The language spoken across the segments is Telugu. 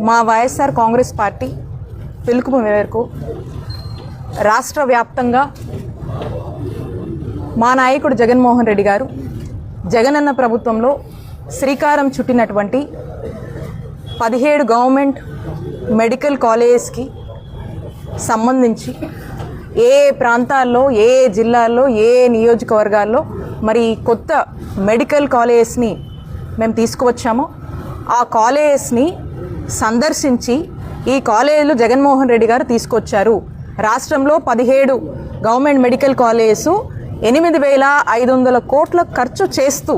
మా వైఎస్ఆర్ కాంగ్రెస్ పార్టీ పిలుపు మేరకు రాష్ట్ర వ్యాప్తంగా మా నాయకుడు జగన్మోహన్ రెడ్డి గారు జగనన్న ప్రభుత్వంలో శ్రీకారం చుట్టినటువంటి 17 గవర్నమెంట్ మెడికల్ కాలేజెస్కి సంబంధించి ఏ ప్రాంతాల్లో ఏ జిల్లాల్లో ఏ నియోజకవర్గాల్లో మరి కొత్త మెడికల్ కాలేజెస్ని మేము తీసుకువచ్చామో ఆ కాలేజెస్ని సందర్శించి ఈ కాలేజీలు జగన్మోహన్ రెడ్డి గారు తీసుకొచ్చారు. రాష్ట్రంలో 17 గవర్నమెంట్ మెడికల్ కాలేజెస్ 8,500 కోట్ల ఖర్చు చేస్తూ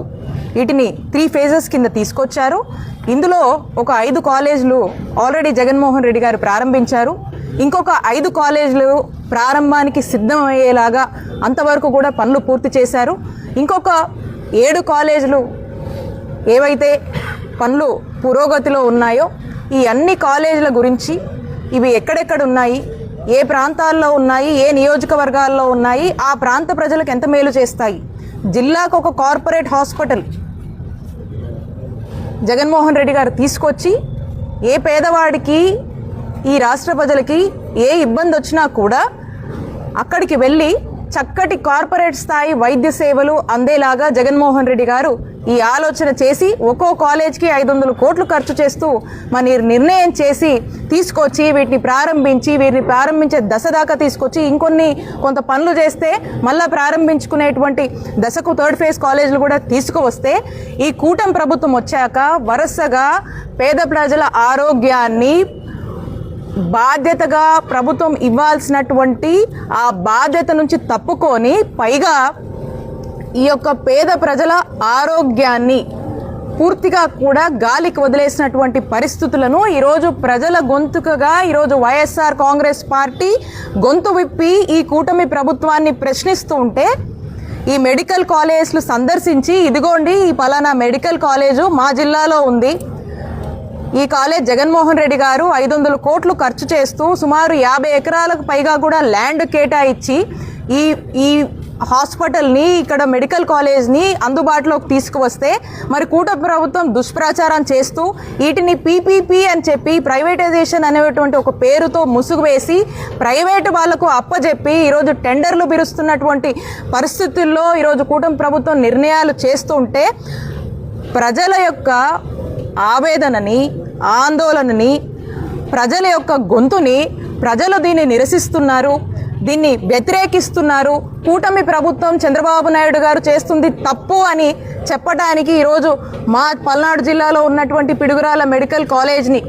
వీటిని 3 ఫేజెస్ కింద తీసుకొచ్చారు. ఇందులో ఒక 5 కాలేజీలు ఆల్రెడీ జగన్మోహన్ రెడ్డి గారు ప్రారంభించారు. ఇంకొక 5 కాలేజీలు ప్రారంభానికి సిద్ధమయ్యేలాగా అంతవరకు కూడా పనులు పూర్తి చేశారు. ఇంకొక 7 కాలేజీలు ఏవైతే పనులు పురోగతిలో ఉన్నాయో ఈ అన్ని కాలేజీల గురించి ఇవి ఎక్కడెక్కడ ఉన్నాయి, ఏ ప్రాంతాల్లో ఉన్నాయి, ఏ నియోజకవర్గాల్లో ఉన్నాయి, ఆ ప్రాంత ప్రజలకు ఎంత మేలు చేస్తాయి, జిల్లాకు ఒక కార్పొరేట్ హాస్పిటల్ జగన్మోహన్ రెడ్డి గారు తీసుకొచ్చి ఏ పేదవాడికి ఈ రాష్ట్ర ప్రజలకి ఏ ఇబ్బంది వచ్చినా కూడా అక్కడికి వెళ్ళి చక్కటి కార్పొరేట్ స్థాయి వైద్య సేవలు అందేలాగా జగన్మోహన్ రెడ్డి గారు ఈ ఆలోచన చేసి ఒక్కో కాలేజ్కి 500 కోట్లు ఖర్చు చేస్తూ మన నిర్ణయం చేసి తీసుకొచ్చి వీటిని ప్రారంభించే దశ దాకా తీసుకొచ్చి కొంత పనులు చేస్తే మళ్ళీ ప్రారంభించుకునేటువంటి దశకు 3rd ఫేజ్ కాలేజీలు కూడా తీసుకువస్తే ఈ కూటమి ప్రభుత్వం వచ్చాక వరుసగా పేద ప్రజల ఆరోగ్యాన్ని బాధ్యతగా ప్రభుత్వం ఇవ్వాల్సినటువంటి ఆ బాధ్యత నుంచి తప్పుకొని పైగా ఈ యొక్క పేద ప్రజల ఆరోగ్యాన్ని పూర్తిగా కూడా గాలికి వదిలేసినటువంటి పరిస్థితులను ఈరోజు ప్రజల గొంతుకగా ఈరోజు వైఎస్ఆర్ కాంగ్రెస్ పార్టీ గొంతు విప్పి ఈ కూటమి ప్రభుత్వాన్ని ప్రశ్నిస్తూ ఉంటే ఈ మెడికల్ కాలేజెస్లు సందర్శించి ఇదిగోండి ఈ పలానా మెడికల్ కాలేజు మా జిల్లాలో ఉంది, ఈ కాలేజ్ జగన్మోహన్ రెడ్డి గారు 500 కోట్లు ఖర్చు చేస్తూ సుమారు 50 ఎకరాలకు పైగా కూడా ల్యాండ్ కేటాయించి ఈ హాస్పిటల్ని ఇక్కడ మెడికల్ కాలేజ్ని అందుబాటులోకి తీసుకువస్తే మరి కూటమి ప్రభుత్వం దుష్ప్రచారం చేస్తూ వీటిని పీపీపీ అని చెప్పి ప్రైవేటైజేషన్ అనేటువంటి ఒక పేరుతో ముసుగు వేసి ప్రైవేటు వాళ్లకు అప్పజెప్పి ఈరోజు టెండర్లు పిలుస్తున్నటువంటి పరిస్థితుల్లో ఈరోజు కూటమి ప్రభుత్వం నిర్ణయాలు చేస్తుంటే ప్రజల యొక్క ఆవేదనని ఆందోళనని ప్రజల యొక్క గొంతుని ప్రజలు దీన్ని నిరసిస్తున్నారు, దీన్ని వ్యతిరేకిస్తున్నారు. కూటమి ప్రభుత్వం చంద్రబాబు నాయుడు గారు చేస్తుంది తప్పు అని చెప్పడానికి ఈరోజు మా పల్నాడు జిల్లాలో ఉన్నటువంటి పిడుగురాల మెడికల్ కాలేజ్ని